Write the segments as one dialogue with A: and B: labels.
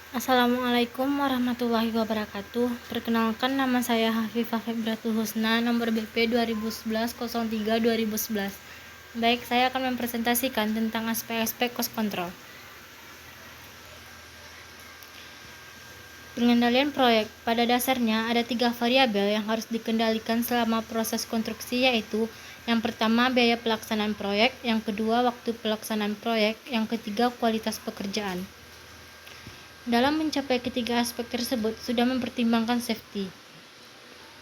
A: Assalamualaikum warahmatullahi wabarakatuh. Perkenalkan, nama saya Hafifah Febratul Husna, nomor BP 2011-03-2011. Baik, saya akan mempresentasikan tentang aspek-aspek cost control. Pengendalian proyek. Pada dasarnya ada 3 variabel yang harus dikendalikan selama proses konstruksi, yaitu yang pertama biaya pelaksanaan proyek, yang kedua waktu pelaksanaan proyek, yang ketiga kualitas pekerjaan. Dalam mencapai ketiga aspek tersebut sudah mempertimbangkan safety.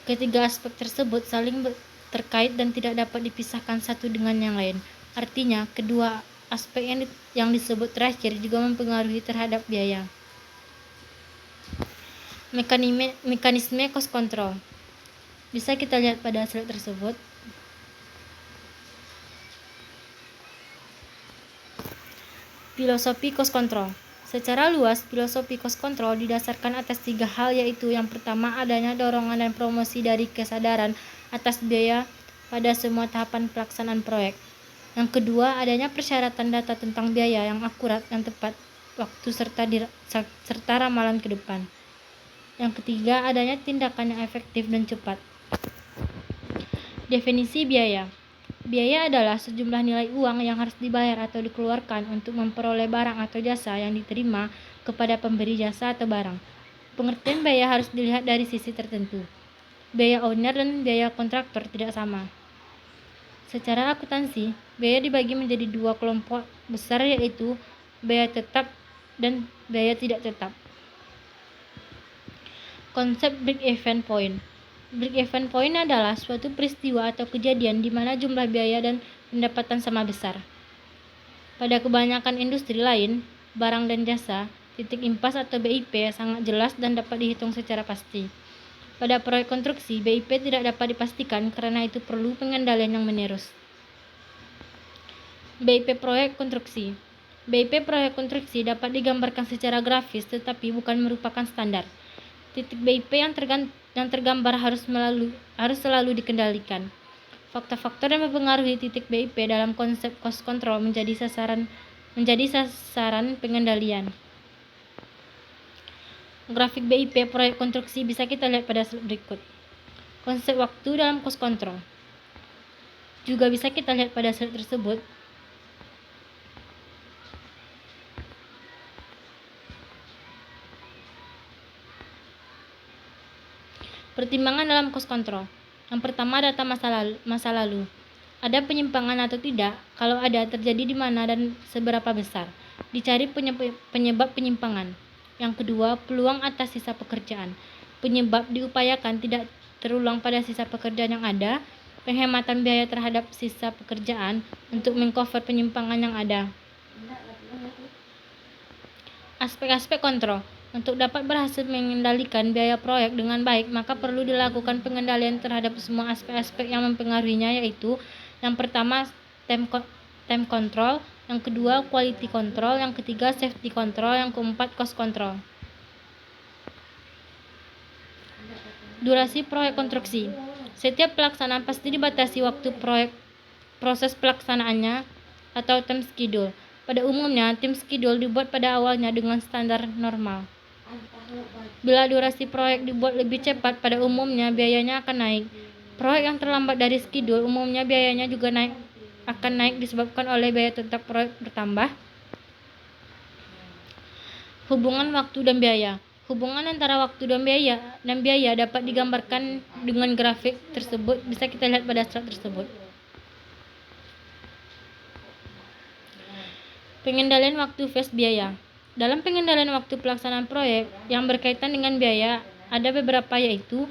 A: Ketiga aspek tersebut saling terkait dan tidak dapat dipisahkan satu dengan yang lain. Artinya, kedua aspek yang disebut terakhir juga mempengaruhi terhadap biaya. Mekanisme cost control bisa kita lihat pada slide tersebut. Filosofi cost control. Secara luas, filosofi cost control didasarkan atas 3 hal, yaitu yang pertama adanya dorongan dan promosi dari kesadaran atas biaya pada semua tahapan pelaksanaan proyek. Yang kedua, adanya persyaratan data tentang biaya yang akurat dan tepat waktu serta ramalan ke depan. Yang ketiga, adanya tindakan yang efektif dan cepat. Definisi biaya. Biaya adalah sejumlah nilai uang yang harus dibayar atau dikeluarkan untuk memperoleh barang atau jasa yang diterima kepada pemberi jasa atau barang. Pengertian biaya harus dilihat dari sisi tertentu. Biaya owner dan biaya kontraktor tidak sama. Secara akuntansi, biaya dibagi menjadi 2 kelompok besar, yaitu biaya tetap dan biaya tidak tetap. Konsep break-even point. Break-even point adalah suatu peristiwa atau kejadian di mana jumlah biaya dan pendapatan sama besar. Pada kebanyakan industri lain, barang dan jasa, titik impas atau BIP sangat jelas dan dapat dihitung secara pasti. Pada proyek konstruksi, BIP tidak dapat dipastikan karena itu perlu pengendalian yang menerus. BIP proyek konstruksi. BIP proyek konstruksi dapat digambarkan secara grafis tetapi bukan merupakan standar. Titik BIP yang tergambar harus selalu dikendalikan. Faktor-faktor yang mempengaruhi titik BIP dalam konsep cost control menjadi sasaran pengendalian. Grafik BIP proyek konstruksi bisa kita lihat pada slide berikut. Konsep waktu dalam cost control juga bisa kita lihat pada slide tersebut. Pertimbangan dalam cost control. Yang pertama, data masa lalu. Ada penyimpangan atau tidak? Kalau ada, terjadi di mana dan seberapa besar? Dicari penyebab penyimpangan. Yang kedua, peluang atas sisa pekerjaan. Penyebab diupayakan tidak terulang pada sisa pekerjaan yang ada. Penghematan biaya terhadap sisa pekerjaan untuk mengcover penyimpangan yang ada. Aspek-aspek kontrol. Untuk dapat berhasil mengendalikan biaya proyek dengan baik, maka perlu dilakukan pengendalian terhadap semua aspek-aspek yang mempengaruhinya, yaitu yang pertama time control, yang kedua quality control, yang ketiga safety control, yang keempat cost control. Durasi proyek konstruksi. Setiap pelaksanaan pasti dibatasi waktu proses pelaksanaannya atau time schedule. Pada umumnya, tim schedule dibuat pada awalnya dengan standar normal. Bila durasi proyek dibuat lebih cepat, pada umumnya biayanya akan naik. Proyek yang terlambat dari schedule umumnya biayanya juga akan naik disebabkan oleh biaya tetap proyek bertambah. Hubungan waktu dan biaya. Hubungan antara waktu dan biaya dapat digambarkan dengan grafik tersebut, bisa kita lihat pada slide tersebut. Pengendalian waktu versus biaya. Dalam pengendalian waktu pelaksanaan proyek yang berkaitan dengan biaya, ada beberapa, yaitu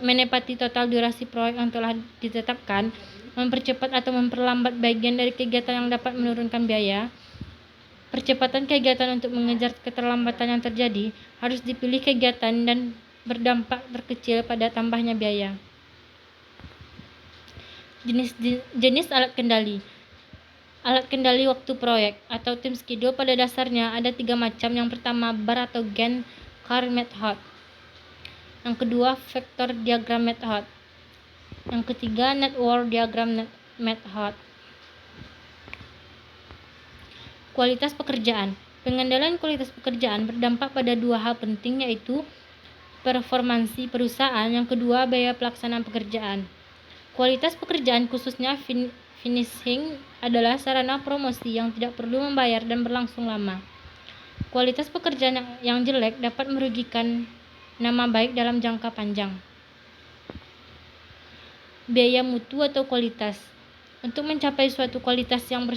A: menepati total durasi proyek yang telah ditetapkan, mempercepat atau memperlambat bagian dari kegiatan yang dapat menurunkan biaya. Percepatan kegiatan untuk mengejar keterlambatan yang terjadi, harus dipilih kegiatan dan berdampak terkecil pada tambahnya biaya. Jenis alat kendali. Alat kendali waktu proyek atau time schedule pada dasarnya ada 3 macam. Yang pertama, bar atau Gantt chart method. Yang kedua, vector diagram method. Yang ketiga, network diagram method. Kualitas pekerjaan. Pengendalian kualitas pekerjaan berdampak pada dua hal penting, yaitu performansi perusahaan, yang kedua biaya pelaksanaan pekerjaan. Kualitas pekerjaan, khususnya finishing, adalah sarana promosi yang tidak perlu membayar dan berlangsung lama. Kualitas pekerjaan yang jelek dapat merugikan nama baik dalam jangka panjang. Biaya mutu atau kualitas. Untuk mencapai suatu kualitas yang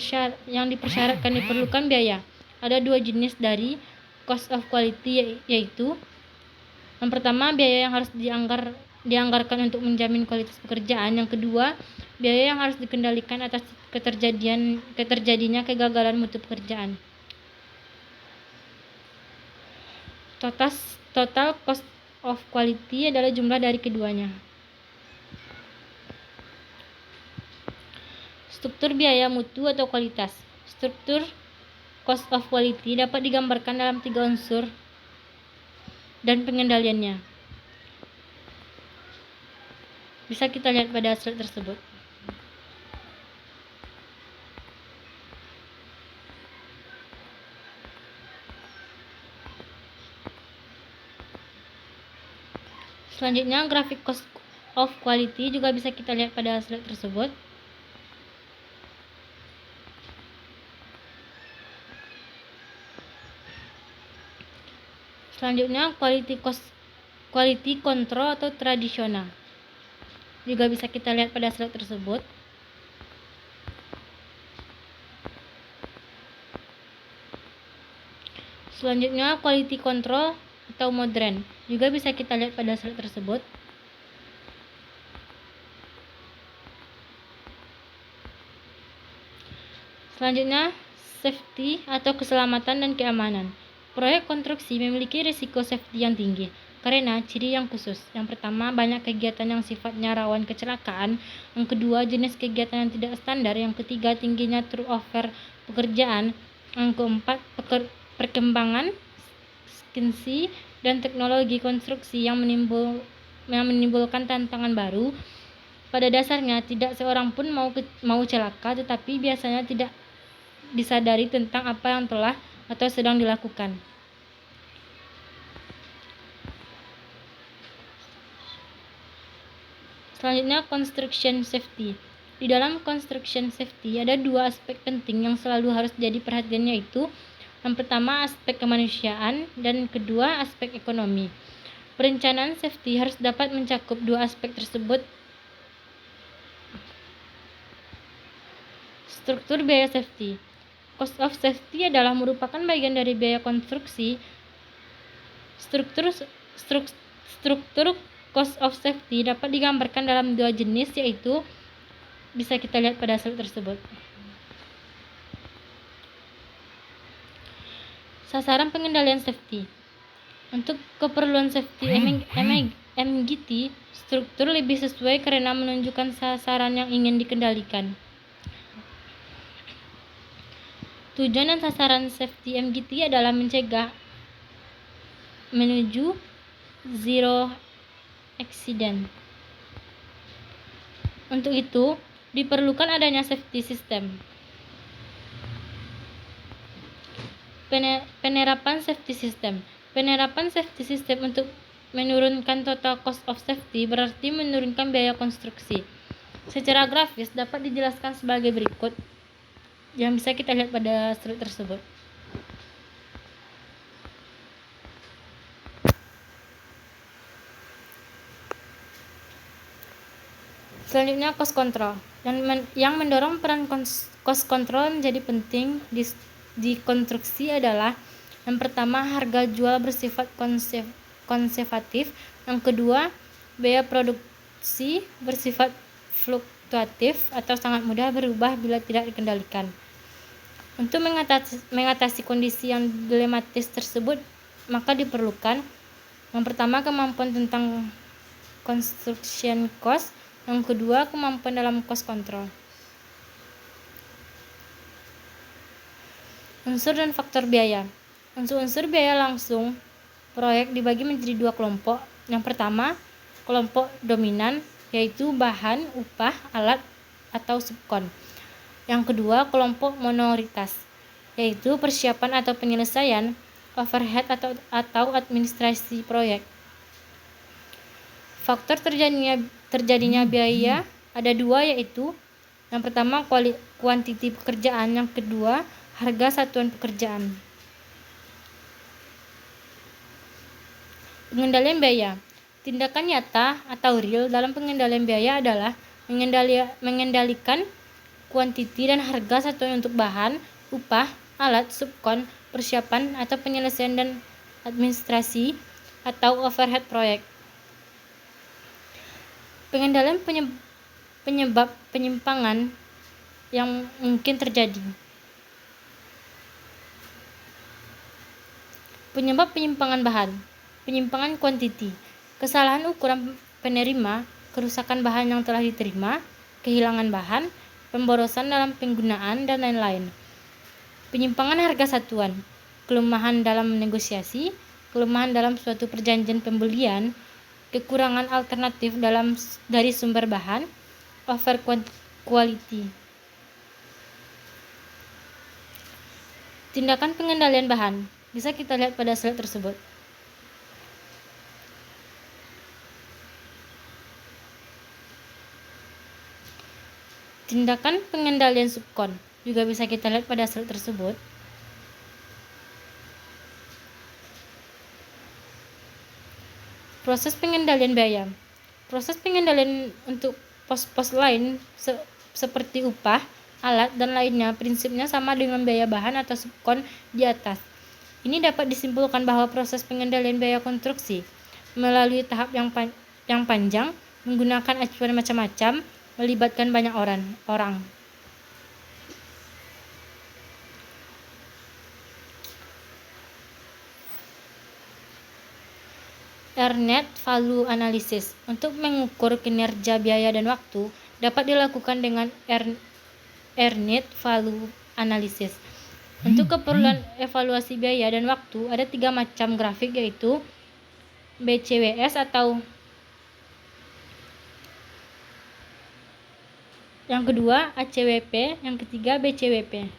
A: dipersyaratkan diperlukan biaya. Ada dua jenis dari cost of quality, yaitu yang pertama, biaya yang harus dianggarkan untuk menjamin kualitas pekerjaan. Yang kedua, biaya yang harus dikendalikan atas keterjadinya kegagalan mutu pekerjaan. Total cost of quality adalah jumlah dari keduanya. Struktur biaya mutu atau kualitas. Struktur cost of quality dapat digambarkan dalam 3 unsur dan pengendaliannya. Bisa kita lihat pada slide tersebut. Selanjutnya, grafik cost of quality juga bisa kita lihat pada slide tersebut. Selanjutnya, quality control atau tradisional juga bisa kita lihat pada slide tersebut. Selanjutnya, quality control atau modern juga bisa kita lihat pada slide tersebut. Selanjutnya, safety atau keselamatan dan keamanan. Proyek konstruksi memiliki risiko safety yang tinggi karena ciri yang khusus. Yang pertama, banyak kegiatan yang sifatnya rawan kecelakaan. Yang kedua, jenis kegiatan yang tidak standar. Yang ketiga, tingginya turnover pekerjaan. Yang keempat, perkembangan sains dan teknologi konstruksi yang menimbulkan tantangan baru. Pada dasarnya, tidak seorang pun mau celaka, tetapi biasanya tidak disadari tentang apa yang telah atau sedang dilakukan. Selanjutnya, construction safety. Di dalam construction safety ada dua aspek penting yang selalu harus jadi perhatian, yaitu yang pertama aspek kemanusiaan dan kedua aspek ekonomi. Perencanaan safety harus dapat mencakup dua aspek tersebut. Struktur biaya safety. Cost of safety adalah merupakan bagian dari biaya konstruksi. Struktur cost of safety dapat digambarkan dalam dua jenis, yaitu bisa kita lihat pada slide tersebut. Sasaran pengendalian safety. Untuk keperluan safety MGT, struktur lebih sesuai karena menunjukkan sasaran yang ingin dikendalikan. Tujuan dan sasaran safety MGT adalah mencegah menuju zero accident. Untuk itu, diperlukan adanya safety system. Penerapan safety system. Penerapan safety system untuk menurunkan total cost of safety berarti menurunkan biaya konstruksi. Secara grafis dapat dijelaskan sebagai berikut, yang bisa kita lihat pada slide tersebut. Selanjutnya, cost control. Yang mendorong peran cost control menjadi penting di konstruksi adalah yang pertama, harga jual bersifat konservatif. Yang kedua, biaya produksi bersifat fluktuatif atau sangat mudah berubah bila tidak dikendalikan. Untuk mengatasi kondisi yang dilematis tersebut, maka diperlukan yang pertama, kemampuan tentang construction cost. Yang kedua, kemampuan dalam cost control. Unsur dan faktor biaya. Unsur-unsur biaya langsung proyek dibagi menjadi dua kelompok. Yang pertama, kelompok dominan, yaitu bahan, upah, alat, atau subkon. Yang kedua, kelompok minoritas. yaitu persiapan atau penyelesaian, overhead atau administrasi proyek. Faktor terjadinya biaya ada dua, yaitu yang pertama kuantiti pekerjaan, yang kedua harga satuan pekerjaan. Pengendalian biaya. Tindakan nyata atau real dalam pengendalian biaya adalah mengendalikan kuantiti dan harga satuan untuk bahan, upah, alat, subkon, persiapan atau penyelesaian dan administrasi atau overhead proyek. Pengendalian penyebab penyimpangan yang mungkin terjadi. Penyebab penyimpangan bahan. Penyimpangan kuantiti, kesalahan ukuran penerima, kerusakan bahan yang telah diterima, kehilangan bahan, pemborosan dalam penggunaan, dan lain-lain. Penyimpangan harga satuan, kelemahan dalam negosiasi, kelemahan dalam suatu perjanjian pembelian, kekurangan alternatif dari sumber bahan, over quality. Tindakan pengendalian bahan bisa kita lihat pada slide tersebut. Tindakan pengendalian subkon juga bisa kita lihat pada slide tersebut. Proses pengendalian biaya. Proses pengendalian untuk pos-pos lain seperti upah, alat, dan lainnya prinsipnya sama dengan biaya bahan atau subkon di atas. Ini dapat disimpulkan bahwa proses pengendalian biaya konstruksi melalui tahap yang panjang, menggunakan acuan macam-macam, melibatkan banyak orang. Earned Value Analysis. Untuk mengukur kinerja biaya dan waktu dapat dilakukan dengan Earned Value Analysis. Untuk keperluan evaluasi biaya dan waktu ada 3 macam grafik, yaitu BCWS atau yang kedua ACWP, yang ketiga BCWP.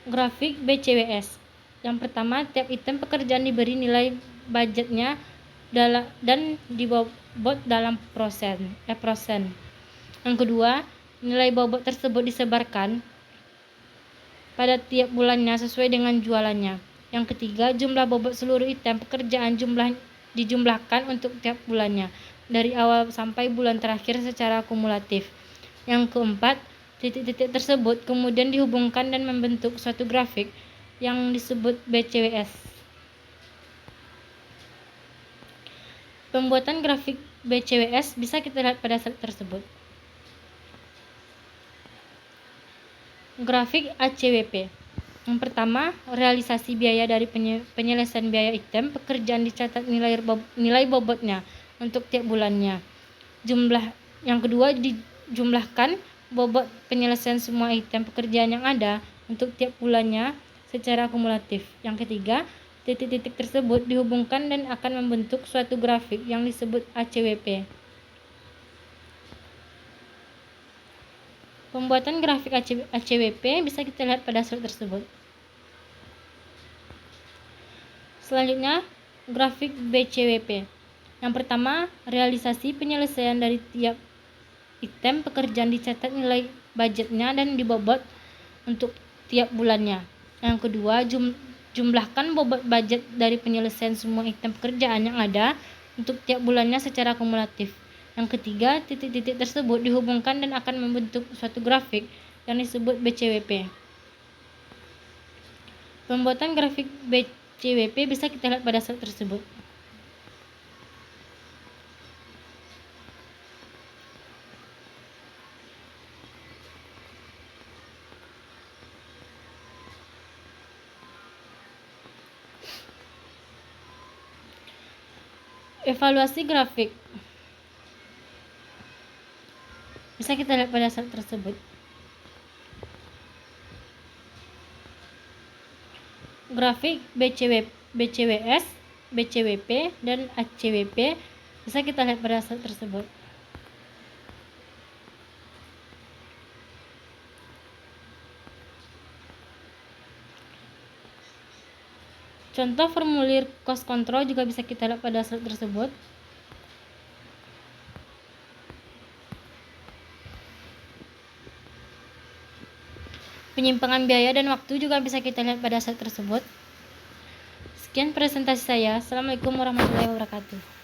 A: Grafik BCWS. Yang pertama, tiap item pekerjaan diberi nilai budgetnya dan dibobot dalam persen. Yang kedua, nilai bobot tersebut disebarkan pada tiap bulannya sesuai dengan jualannya. Yang ketiga, jumlah bobot seluruh item pekerjaan dijumlahkan untuk tiap bulannya dari awal sampai bulan terakhir secara kumulatif. Yang keempat, titik-titik tersebut kemudian dihubungkan dan membentuk suatu grafik yang disebut BCWS. Pembuatan grafik BCWS bisa kita lihat pada slide tersebut. Grafik ACWP. Yang pertama, realisasi biaya dari penyelesaian biaya item pekerjaan dicatat nilai bobotnya untuk tiap bulannya. Yang kedua, dijumlahkan bobot penyelesaian semua item pekerjaan yang ada untuk tiap bulannya secara kumulatif. Yang ketiga, titik-titik tersebut dihubungkan dan akan membentuk suatu grafik yang disebut ACWP. Pembuatan grafik ACWP bisa kita lihat pada slide tersebut. Selanjutnya, grafik BCWP. Yang pertama, realisasi penyelesaian dari tiap item pekerjaan dicatat nilai budgetnya dan dibobot untuk tiap bulannya. Yang kedua, jumlahkan bobot budget dari penyelesaian semua item pekerjaan yang ada untuk tiap bulannya secara kumulatif. Yang ketiga, titik-titik tersebut dihubungkan dan akan membentuk suatu grafik yang disebut BCWP. Pembuatan grafik BCWP bisa kita lihat pada slide tersebut. Evaluasi grafik bisa kita lihat pada slide tersebut. Grafik BCWS, BCWP, dan ACWP bisa kita lihat pada slide tersebut. Contoh formulir cost control juga bisa kita lihat pada slide tersebut. Penyimpangan biaya dan waktu juga bisa kita lihat pada slide tersebut. Sekian presentasi saya. Assalamualaikum warahmatullahi wabarakatuh.